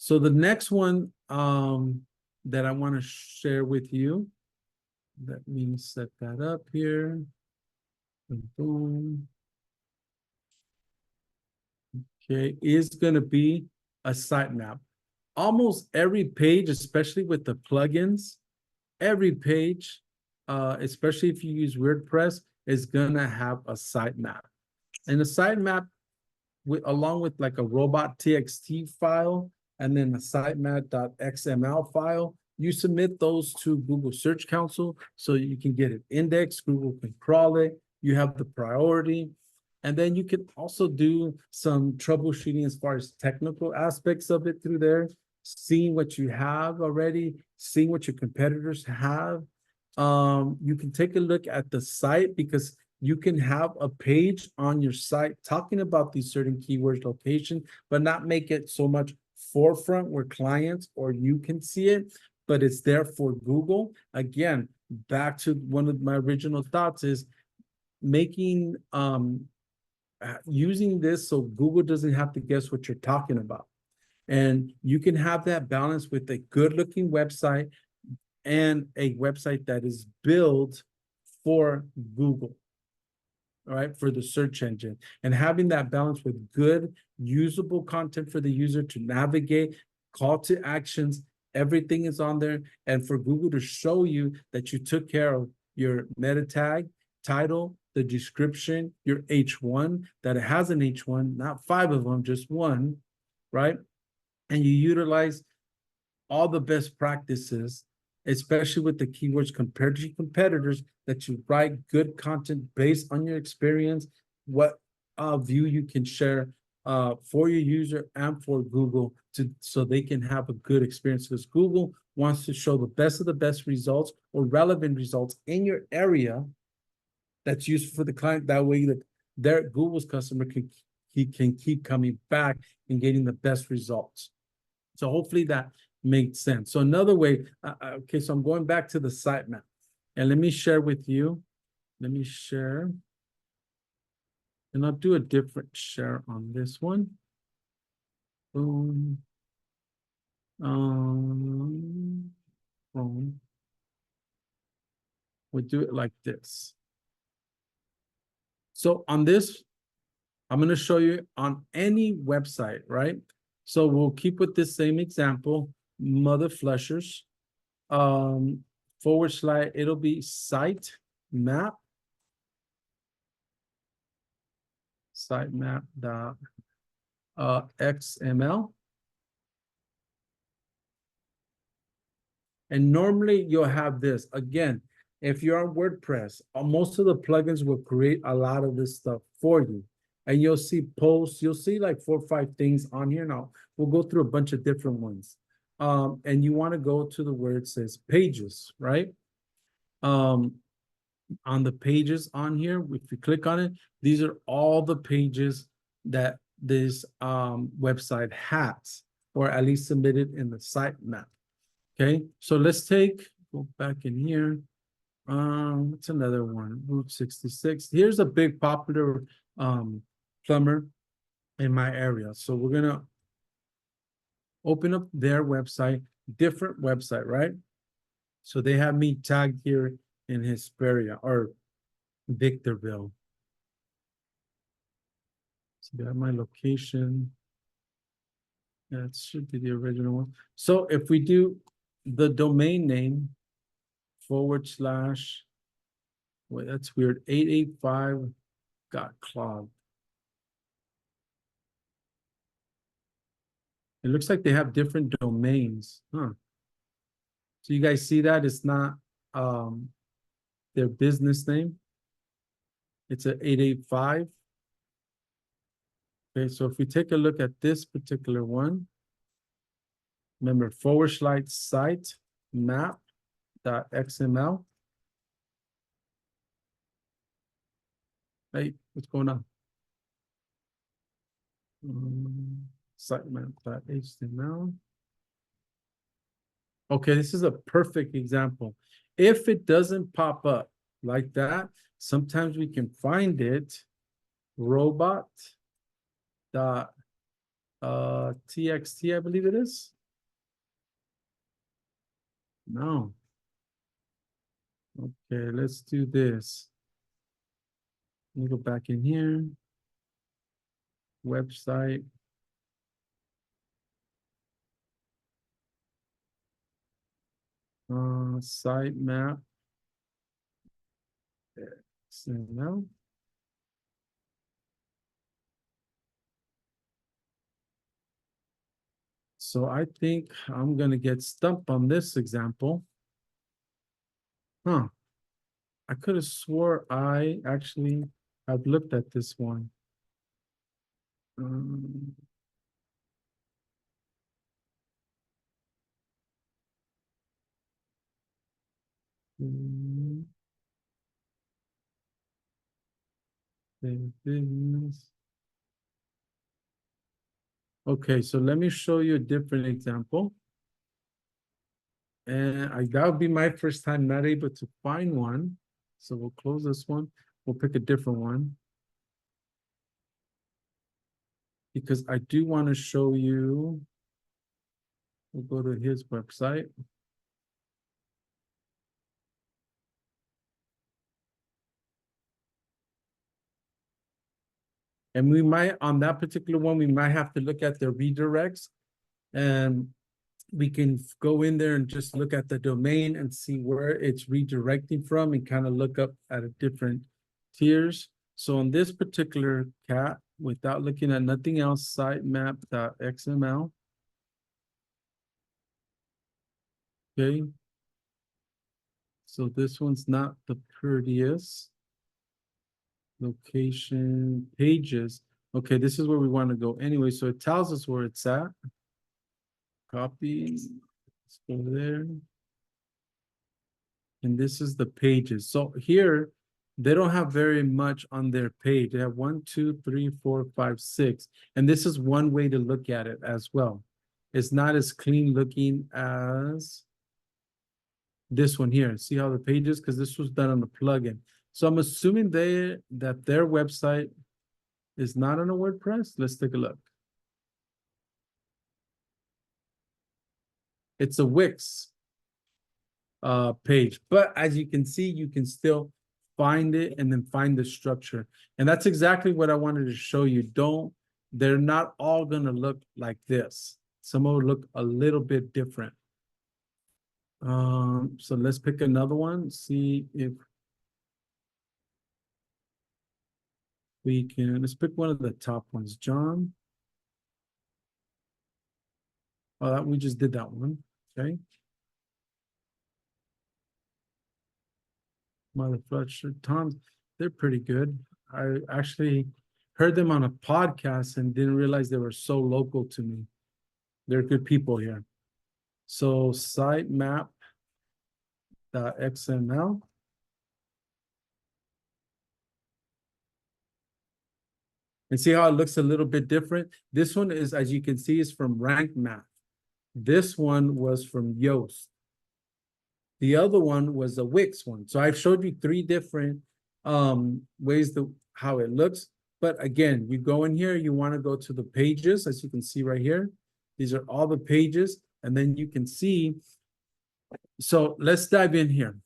So the next one that I want to share with you, let me set that up here. Boom. Okay, is going to be a sitemap. Almost every page, especially with the plugins, every page, especially if you use WordPress, is going to have a sitemap. And the sitemap, along with like a robot.txt file and then a sitemap.xml file, you submit those to Google Search Console so you can get it indexed. Google can crawl it. You have the priority. And then you can also do some troubleshooting as far as technical aspects of it through there, seeing what you have already, seeing what your competitors have. You can take a look at the site because you can have a page on your site talking about these certain keywords location, but not make it so much forefront where clients or you can see it, but it's there for Google. Again, back to one of my original thoughts is making using this so Google doesn't have to guess what you're talking about. And you can have that balance with a good looking website and a website that is built for Google, all right, for the search engine. And having that balance with good, usable content for the user to navigate, call to actions, everything is on there. And for Google to show you that you took care of your meta tag, title, the description, your H1, that it has an H1, not 5 of them, just one, right? And you utilize all the best practices, especially with the keywords compared to your competitors, that you write good content based on your experience, what view you can share for your user and for Google so they can have a good experience, because Google wants to show the best of the best results or relevant results in your area that's useful for the client. That way their Google's customer can keep coming back and getting the best results. So hopefully that makes sense. So another way, okay, so I'm going back to the sitemap. And let me share with you. Let me share. And I'll do a different share on this one. Boom. Boom. We'll do it like this. So on this, I'm going to show you on any website, right? So we'll keep with this same example, mother flushers, / it'll be sitemap dot XML. And normally you'll have this. Again, if you're on WordPress, most of the plugins will create a lot of this stuff for you. And you'll see posts, you'll see like 4 or 5 things on here. Now, we'll go through a bunch of different ones. And you want to go to the where it says pages, right? On the pages on here, if you click on it, these are all the pages that this website has, or at least submitted in the sitemap. Okay, so let's go back in here. What's another one? Route 66. Here's a big popular plumber in my area. So we're gonna open up their website, different website, right? So they have me tagged here in Hesperia or Victorville. So they have my location. That should be the original one. So if we do the domain name / wait, that's weird. 885 got clogged. It looks like they have different domains, huh? So you guys see that it's not their business name. It's a 885. Okay, so if we take a look at this particular one, remember / site map.xml. Hey, what's going on? Sitemap.html. Okay, this is a perfect example. If it doesn't pop up like that, sometimes we can find it robot.txt, I believe it is. No. Okay, let's do this. Let me go back in here. Website. Site map. XML. So I think I'm gonna get stumped on this example. Huh. I could have swore I actually have looked at this one. Um, mm, business. Okay, so let me show you a different example. And that would be my first time not able to find one. So we'll close this one. We'll pick a different one. Because I do want to show you. We'll go to his website. And we might, on that particular one, we might have to look at the redirects. And we can go in there and just look at the domain and see where it's redirecting from and kind of look up at a different tiers. So on this particular cat, without looking at nothing else, sitemap.xml. Okay. So this one's not the prettiest. Location, pages. Okay, this is where we want to go anyway. So it tells us where it's at. Copy. Let's go there. And this is the pages. So here, they don't have very much on their page. They have 1, 2, 3, 4, 5, 6. And this is one way to look at it as well. It's not as clean looking as this one here. See how the pages, because this was done on the plugin. So I'm assuming that their website is not on a WordPress. Let's take a look. It's a Wix page, but as you can see, you can still find it and then find the structure. And that's exactly what I wanted to show you. They're not all gonna look like this. Some will look a little bit different. So let's pick another one, see if we can, let's pick one of the top ones, John. Oh, we just did that one, okay. Mother Fletcher, Tom, they're pretty good. I actually heard them on a podcast and didn't realize they were so local to me. They're good people here. So sitemap.xml. And see how it looks a little bit different? This one is, as you can see, is from Rank Math. This one was from Yoast. The other one was a Wix one. So I've showed you three different ways how it looks. But again, you go in here, you want to go to the pages, as you can see right here. These are all the pages. And then you can see. So let's dive in here.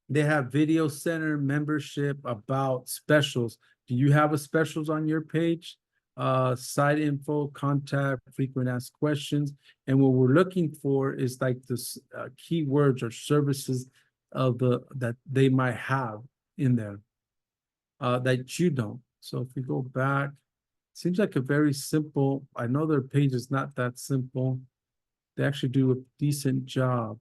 They have video center, membership, about, specials. Do you have a specials on your page? Site info, contact, frequent asked questions. And what we're looking for is like this keywords or services that they might have in there that you don't. So if we go back, seems like a very simple, I know their page is not that simple. They actually do a decent job.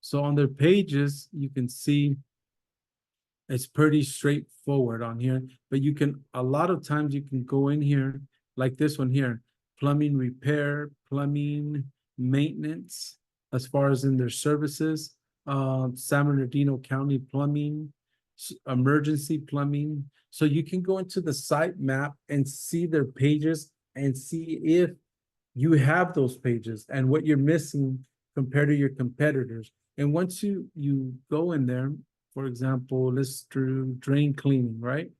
So on their pages, you can see it's pretty straightforward on here, but you can, a lot of times you can go in here, like this one here, plumbing repair, plumbing maintenance, as far as in their services, San Bernardino County plumbing, emergency plumbing. So you can go into the site map and see their pages and see if you have those pages and what you're missing compared to your competitors. And once you go in there, for example, let's do drain cleaning, right?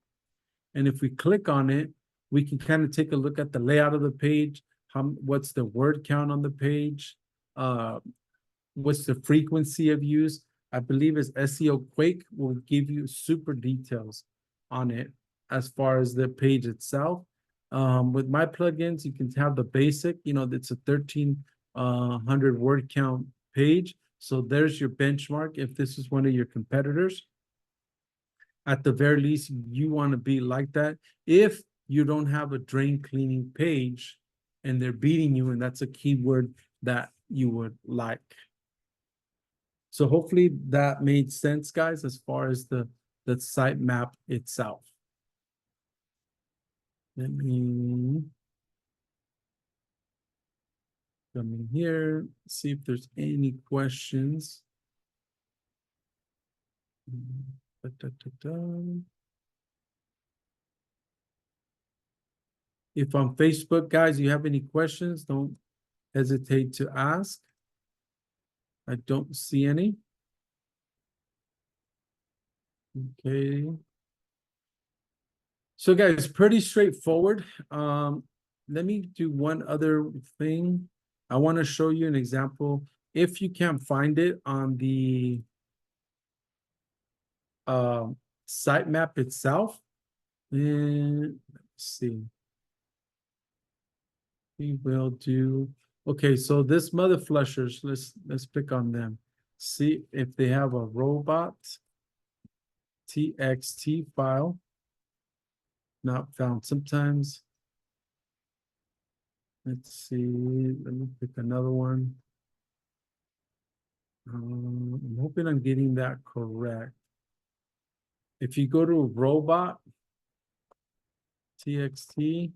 And if we click on it, we can kind of take a look at the layout of the page, what's the word count on the page, what's the frequency of use. I believe it's SEO Quake will give you super details on it as far as the page itself. With my plugins, you can have the basic, it's a 1300 word count page. So there's your benchmark if this is one of your competitors. At the very least, you want to be like that. If you don't have a drain cleaning page and they're beating you, and that's a keyword that you would like. So hopefully that made sense, guys, as far as the sitemap itself. Let me come in here, see if there's any questions. If on Facebook, guys, you have any questions, don't hesitate to ask. I don't see any. Okay. So guys, pretty straightforward. Let me do one other thing. I want to show you an example. If you can't find it on the sitemap itself, and let's see. We will do, okay, so this mother flushers, let's pick on them. See if they have a robot txt file. Not found. Sometimes, let's see, let me pick another one. I'm hoping I'm getting that correct. If you go to robot txt,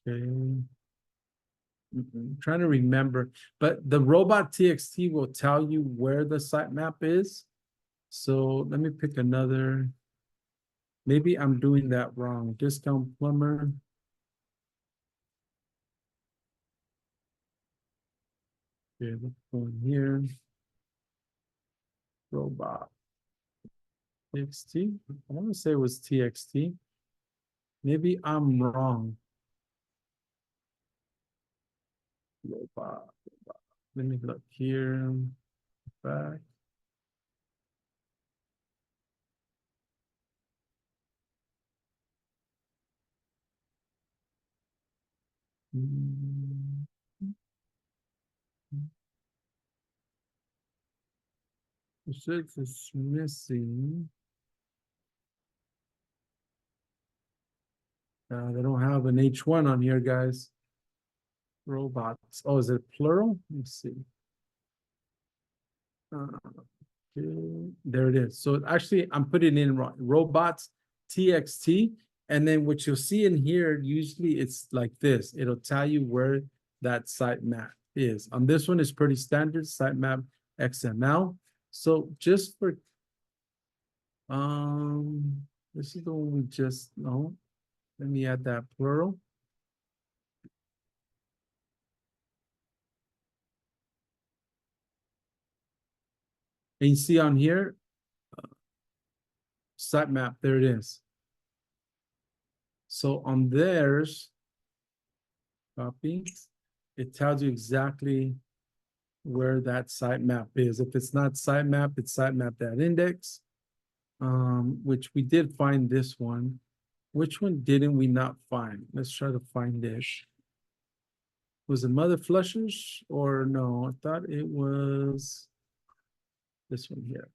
okay. I'm trying to remember, but the robot txt will tell you where the sitemap is. So let me pick another. Maybe I'm doing that wrong. Discount plumber. Okay, let's go in here. Robot txt. I want to say it was txt. Maybe I'm wrong. Robot. Let me look here. Back. It says it's missing. They don't have an H1 on here, guys. Robots. Oh, is it plural? Let me see. Okay. There it is. So actually, I'm putting in robots txt, and then what you'll see in here, usually it's like this. It'll tell you where that sitemap is. On this one, it's pretty standard, sitemap XML. So just for, this is the one we just know. Let me add that plural. And you see on here, sitemap, there it is. So on theirs, copy, it tells you exactly where that sitemap is. If it's not sitemap, it's sitemap.index, which we did find this one. Which one didn't we not find? Let's try to find this. Was it mother flushers or no? I thought it was this one here.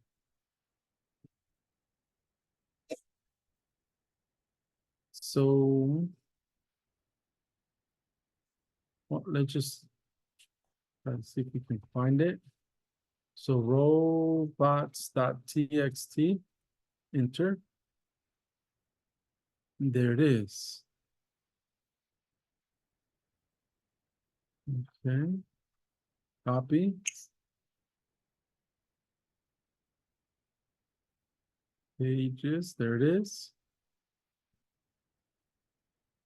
So, well, let's just try to see if we can find it. So robots.txt, enter. There it is. Okay. Copy. Pages, there it is.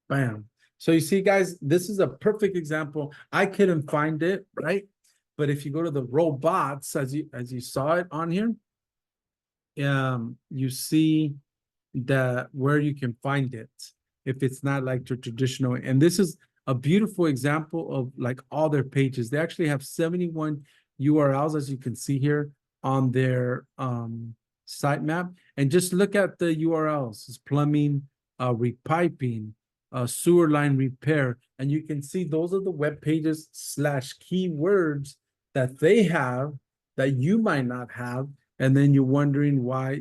Bam. So you see, guys, this is a perfect example. I couldn't find it, right? But if you go to the robots, as you saw it on here, you see that where you can find it. if it's not like the traditional. And this is a beautiful example of like all their pages. They actually have 71 URLs, as you can see here on their sitemap. And just look at the URLs. It's plumbing, repiping, sewer line repair. And you can see those are the web pages slash keywords that they have that you might not have. And then you're wondering why,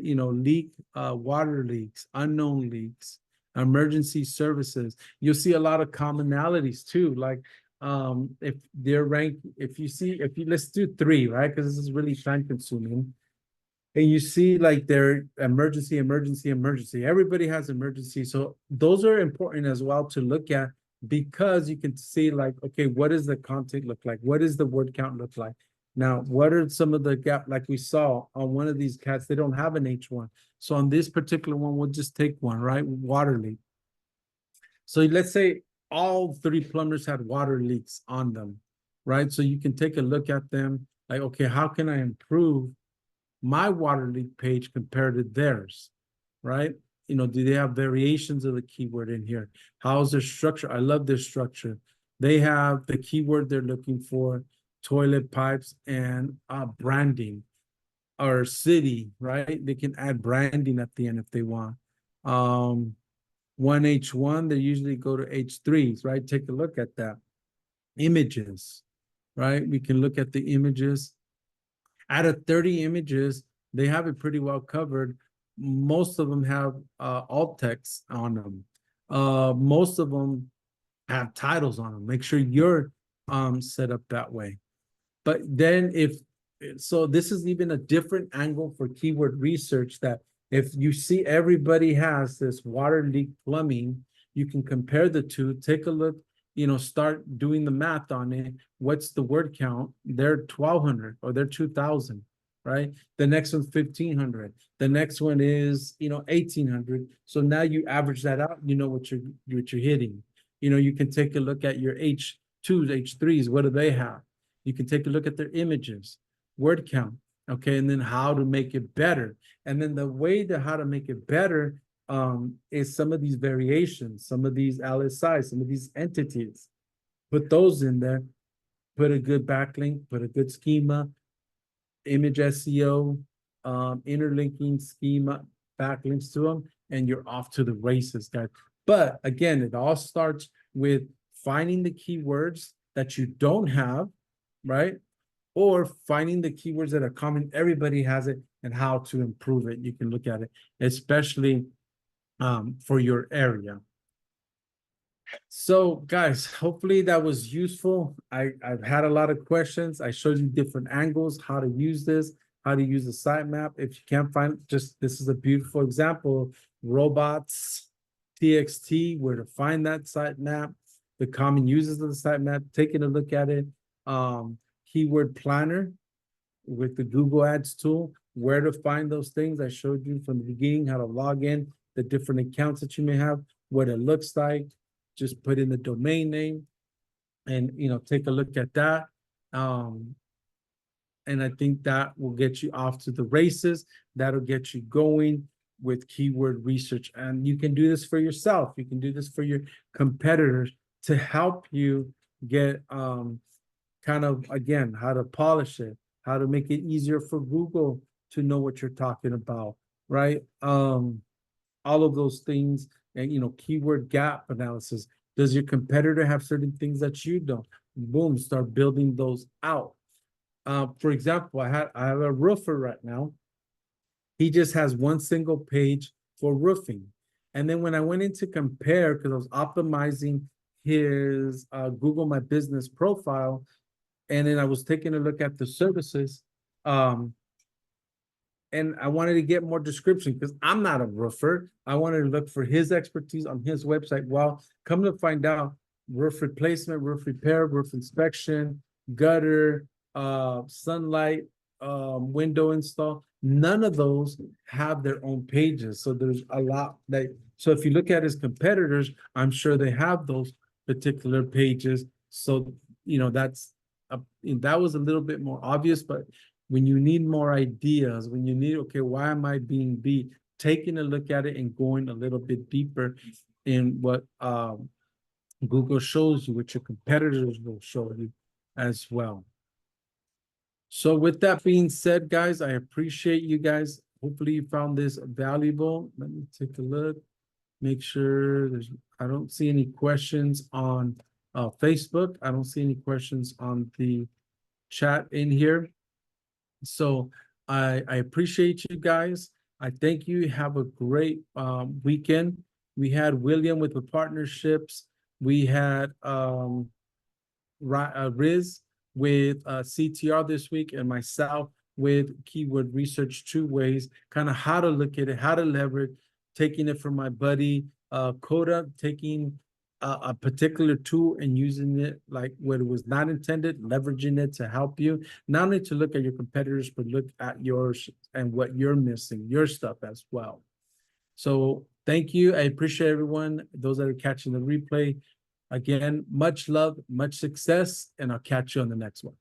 water leaks, unknown leaks, emergency services. You'll see a lot of commonalities too. Like if they're ranked, if you let's do 3, right? Because this is really time consuming. And you see like their emergency. Everybody has emergency. So those are important as well to look at, because you can see like, okay, what does the content look like? What does the word count look like? Now, what are some of the gap, like we saw on one of these cats, they don't have an H1. So on this particular one, we'll just take one, right? Water leak. So let's say all 3 plumbers had water leaks on them, right? So you can take a look at them like, okay, how can I improve my water leak page compared to theirs, right? Do they have variations of the keyword in here? How's their structure? I love their structure. They have the keyword they're looking for, toilet pipes and branding, or city, right? They can add branding at the end if they want. 1H1, they usually go to H3s, right? Take a look at that. Images, right? We can look at the images. Out of 30 images, they have it pretty well covered. Most of them have alt text on them. Most of them have titles on them. Make sure you're set up that way. But then so this is even a different angle for keyword research, that if you see everybody has this water leak plumbing, you can compare the two, take a look, start doing the math on it. What's the word count? They're 1,200 or they're 2,000, right? The next one's 1,500. The next one is, 1,800. So now you average that out, you know what you're hitting. You can take a look at your H2s, H3s. What do they have? You can take a look at their images, word count, okay, and then how to make it better. And then the way to how to make it better is some of these variations, some of these LSIs, some of these entities. Put those in there, put a good backlink, put a good schema, image SEO, interlinking schema, backlinks to them, and you're off to the races, guys. But again, it all starts with finding the keywords that you don't have, right? Or finding the keywords that are common, everybody has it, and how to improve it. You can look at it, especially for your area. So guys, hopefully that was useful. I've had a lot of questions. I showed you different angles, how to use this, how to use the sitemap. If you can't find, this is a beautiful example. Robots, TXT, where to find that sitemap, the common uses of the sitemap, taking a look at it. Keyword planner with the Google Ads tool, where to find those things. I showed you from the beginning how to log in, the different accounts that you may have, what it looks like. Just put in the domain name and, take a look at that. And I think that will get you off to the races. That'll get you going with keyword research. And you can do this for yourself. You can do this for your competitors to help you get kind of, again, how to polish it, how to make it easier for Google to know what you're talking about, right? All of those things. And, keyword gap analysis. Does your competitor have certain things that you don't? Boom, start building those out. For example, I have a roofer right now. He just has one single page for roofing. And then when I went in to compare, because I was optimizing his Google My Business profile, and then I was taking a look at the services, and I wanted to get more description because I'm not a roofer. I wanted to look for his expertise on his website. Well, come to find out, roof replacement, roof repair, roof inspection, gutter, sunlight, window install, none of those have their own pages. So there's a lot so if you look at his competitors, I'm sure they have those particular pages. So, that was a little bit more obvious, but when you need more ideas, when you need, okay, why am I being beat? Taking a look at it and going a little bit deeper in what Google shows you, what your competitors will show you as well. So with that being said, guys, I appreciate you guys. Hopefully you found this valuable. Let me take a look, make sure I don't see any questions on Facebook. I don't see any questions on the chat in here. So I appreciate you guys. I thank you. Have a great weekend. We had William with the partnerships. We had Riz with CTR this week, and myself with keyword research 2 ways, kind of how to look at it, how to leverage, taking it from my buddy Coda, taking a particular tool and using it like what it was not intended, leveraging it to help you, not only to look at your competitors, but look at yours and what you're missing, your stuff as well. So thank you. I appreciate everyone, those that are catching the replay. Again, much love, much success, and I'll catch you on the next one.